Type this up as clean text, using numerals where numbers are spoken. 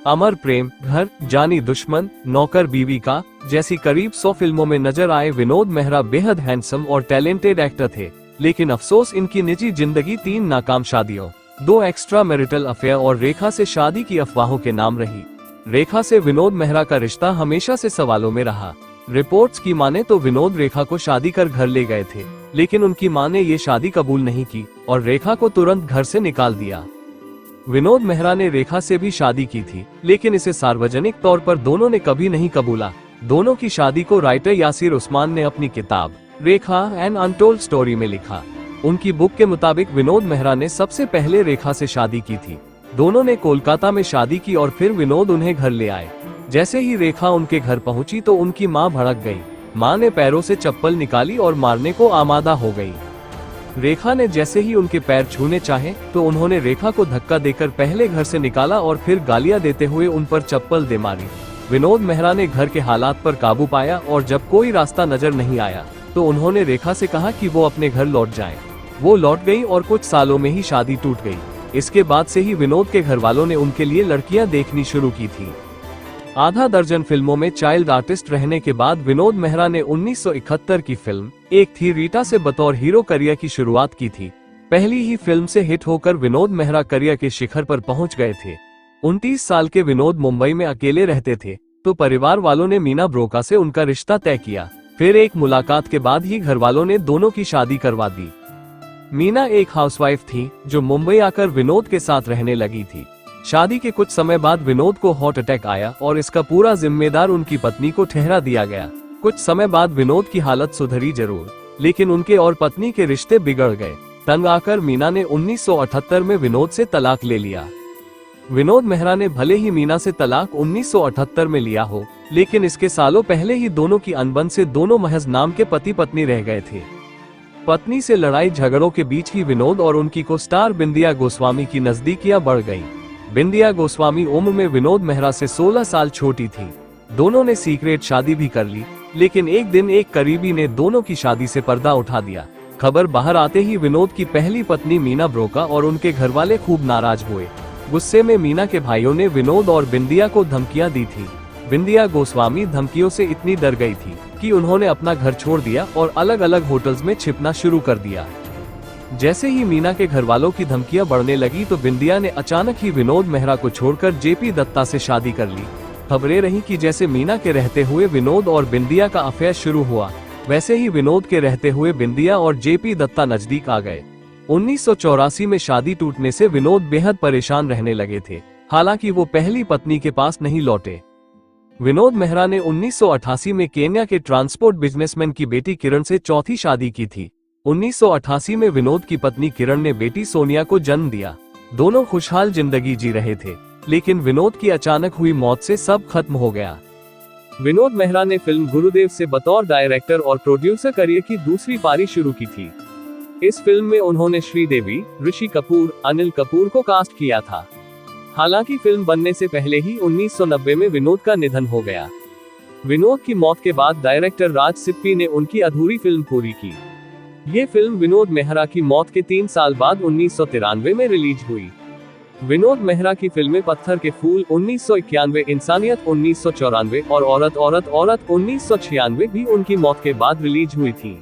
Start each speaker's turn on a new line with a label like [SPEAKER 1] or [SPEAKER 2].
[SPEAKER 1] अमर प्रेम, घर, जानी दुश्मन, नौकर बीवी का जैसी करीब 100 फिल्मों में नजर आए विनोद मेहरा बेहद हैंडसम और टैलेंटेड एक्टर थे, लेकिन अफसोस इनकी निजी जिंदगी 3 नाकाम शादियों, 2 एक्स्ट्रा मैरिटल अफेयर और रेखा से शादी की अफवाहों के नाम रही। रेखा से विनोद मेहरा का रिश्ता हमेशा से सवालों में रहा। रिपोर्ट्स की माने तो विनोद रेखा को शादी कर घर ले गए थे, लेकिन उनकी मां ने ये शादी कबूल नहीं की और रेखा को तुरंत घर से निकाल दिया। विनोद मेहरा ने रेखा से भी शादी की थी, लेकिन इसे सार्वजनिक तौर पर दोनों ने कभी नहीं कबूला। दोनों की शादी को राइटर यासिर उस्मान ने अपनी किताब रेखा एन अनटोल्ड स्टोरी में लिखा। उनकी बुक के मुताबिक विनोद मेहरा ने सबसे पहले रेखा से शादी की थी। दोनों ने कोलकाता में शादी की और फिर विनोद उन्हें घर ले आए। जैसे ही रेखा उनके घर पहुंची तो उनकी मां भड़क गई। मां ने पैरों से चप्पल निकाली और मारने को आमादा हो गई। रेखा ने जैसे ही उनके पैर छूने चाहे तो उन्होंने रेखा को धक्का देकर पहले घर से निकाला और फिर गालियां देते हुए उन पर चप्पल दे मारी। विनोद मेहरा ने घर के हालात पर काबू पाया और जब कोई रास्ता नजर नहीं आया तो उन्होंने रेखा से कहा कि वो अपने घर लौट जाए। वो लौट गई और कुछ सालों में ही शादी टूट गई। इसके बाद से ही विनोद के घर वालों ने उनके लिए लड़कियां देखनी शुरू की थी। आधा दर्जन फिल्मों में चाइल्ड आर्टिस्ट रहने के बाद विनोद मेहरा ने 1971 की फिल्म एक थी रीटा से बतौर हीरो करियर की शुरुआत की थी। पहली ही फिल्म से हिट होकर विनोद मेहरा करियर के शिखर पर पहुंच गए थे। 29 साल के विनोद मुंबई में अकेले रहते थे तो परिवार वालों ने मीना ब्रोका से उनका रिश्ता तय किया। फिर एक मुलाकात के बाद ही घर वालों ने दोनों की शादी करवा दी। मीना एक हाउसवाइफ थी जो मुंबई आकर विनोद के साथ रहने लगी थी। शादी के कुछ समय बाद विनोद को हार्ट अटैक आया और इसका पूरा जिम्मेदार उनकी पत्नी को ठहरा दिया गया। कुछ समय बाद विनोद की हालत सुधरी जरूर, लेकिन उनके और पत्नी के रिश्ते बिगड़ गए। तंग आकर मीना ने 1978 में विनोद से तलाक ले लिया। विनोद मेहरा ने भले ही मीना से तलाक 1978 में लिया हो, लेकिन इसके सालों पहले ही दोनों की अनबन से दोनों महज नाम के पति पत्नी रह गए थे। पत्नी से लड़ाई झगड़ों के बीच ही विनोद और उनकी को स्टार बिंदिया गोस्वामी की नजदीकियां बढ़ गईं। बिंदिया गोस्वामी उम्र में विनोद मेहरा से 16 साल छोटी थी। दोनों ने सीक्रेट शादी भी कर ली, लेकिन एक दिन एक करीबी ने दोनों की शादी से पर्दा उठा दिया। खबर बाहर आते ही विनोद की पहली पत्नी मीना ब्रोका और उनके घरवाले खूब नाराज हुए। गुस्से में मीना के भाइयों ने विनोद और बिंदिया को धमकियां दी थी। बिंदिया गोस्वामी धमकियों से इतनी डर गई थी कि उन्होंने अपना घर छोड़ दिया और अलग अलग होटल्स में छिपना शुरू कर दिया। जैसे ही मीना के घर वालों की धमकियां बढ़ने लगी तो बिंदिया ने अचानक ही विनोद मेहरा को छोड़कर जेपी दत्ता से शादी कर ली। खबरें रही कि जैसे मीना के रहते हुए विनोद और बिंदिया का अफेयर शुरू हुआ, वैसे ही विनोद के रहते हुए बिंदिया और जेपी दत्ता नजदीक आ गए। 1984 में शादी टूटने से विनोद बेहद परेशान रहने लगे थे। हालांकि वो पहली पत्नी के पास नहीं लौटे। विनोद मेहरा ने 1988 में केन्या के ट्रांसपोर्ट बिजनेसमैन की बेटी किरण से चौथी शादी की थी। 1988 में विनोद की पत्नी किरण ने बेटी सोनिया को जन्म दिया। दोनों खुशहाल जिंदगी जी रहे थे, लेकिन विनोद की अचानक हुई मौत से सब खत्म हो गया। विनोद मेहरा ने फिल्म गुरुदेव से बतौर डायरेक्टर और प्रोड्यूसर करियर की दूसरी पारी शुरू की थी। इस फिल्म में उन्होंने श्रीदेवी, ऋषि कपूर, अनिल कपूर को कास्ट किया था। हालांकि फिल्म बनने से पहले ही 1990 में विनोद का निधन हो गया। विनोद की मौत के बाद डायरेक्टर राज सिप्पी ने उनकी अधूरी फिल्म पूरी की। ये फिल्म विनोद मेहरा की मौत के 3 साल बाद 1993 में रिलीज हुई। विनोद मेहरा की फिल्में पत्थर के फूल 1991, इंसानियत 1994 और औरत औरत औरत 1996 भी उनकी मौत के बाद रिलीज हुई थी।